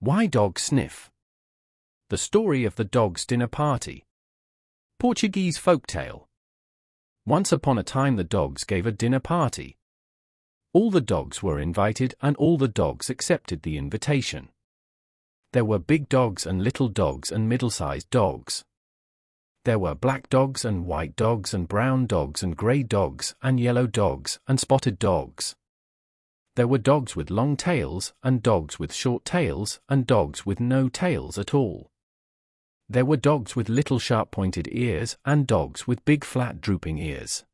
Why Dogs Sniff? The story of the dog's dinner party. Portuguese folktale. Once upon a time the dogs gave a dinner party. All the dogs were invited and all the dogs accepted the invitation. There were big dogs and little dogs and middle-sized dogs. There were black dogs and white dogs and brown dogs and grey dogs and yellow dogs and spotted dogs. There were dogs with long tails and dogs with short tails and dogs with no tails at all. There were dogs with little sharp-pointed ears and dogs with big flat drooping ears.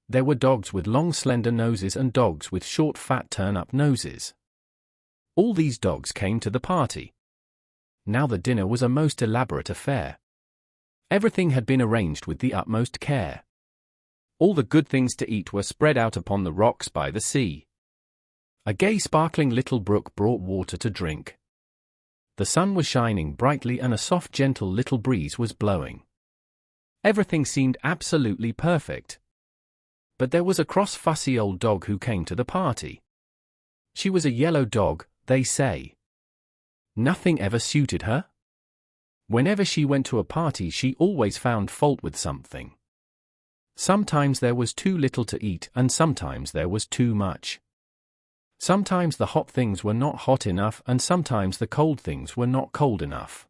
There were dogs with long slender noses and dogs with short fat turn-up noses. All these dogs came to the party. Now the dinner was a most elaborate affair. Everything had been arranged with the utmost care. All the good things to eat were spread out upon the rocks by the sea. A gay sparkling little brook brought water to drink. The sun was shining brightly and a soft gentle little breeze was blowing. Everything seemed absolutely perfect. But there was a cross fussy old dog who came to the party. She was a yellow dog, they say. Nothing ever suited her. Whenever she went to a party she always found fault with something. Sometimes there was too little to eat and sometimes there was too much. Sometimes the hot things were not hot enough and sometimes the cold things were not cold enough.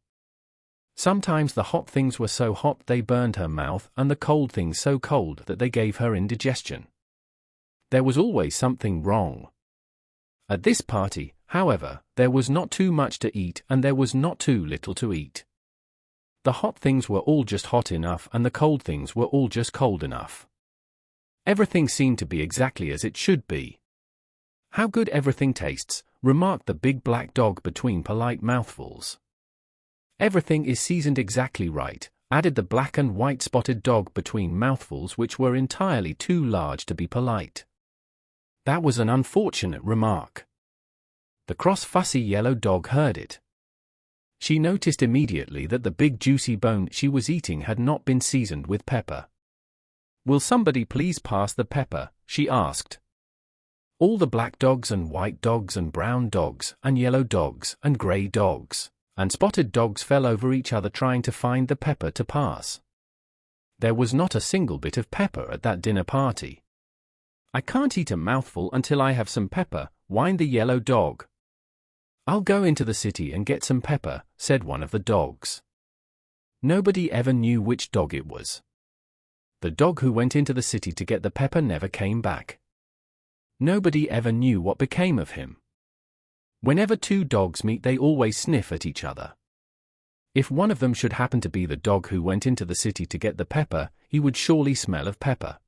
Sometimes the hot things were so hot they burned her mouth and the cold things so cold that they gave her indigestion. There was always something wrong. At this party, however, there was not too much to eat and there was not too little to eat. The hot things were all just hot enough and the cold things were all just cold enough. Everything seemed to be exactly as it should be. "How good everything tastes," remarked the big black dog between polite mouthfuls. "Everything is seasoned exactly right," added the black and white spotted dog between mouthfuls which were entirely too large to be polite. That was an unfortunate remark. The cross fussy yellow dog heard it. She noticed immediately that the big juicy bone she was eating had not been seasoned with pepper. "Will somebody please pass the pepper?" she asked. All the black dogs and white dogs and brown dogs and yellow dogs and grey dogs and spotted dogs fell over each other trying to find the pepper to pass. There was not a single bit of pepper at that dinner party. "I can't eat a mouthful until I have some pepper," whined the yellow dog. "I'll go into the city and get some pepper," said one of the dogs. Nobody ever knew which dog it was. The dog who went into the city to get the pepper never came back. Nobody ever knew what became of him. Whenever two dogs meet they always sniff at each other. If one of them should happen to be the dog who went into the city to get the pepper, he would surely smell of pepper.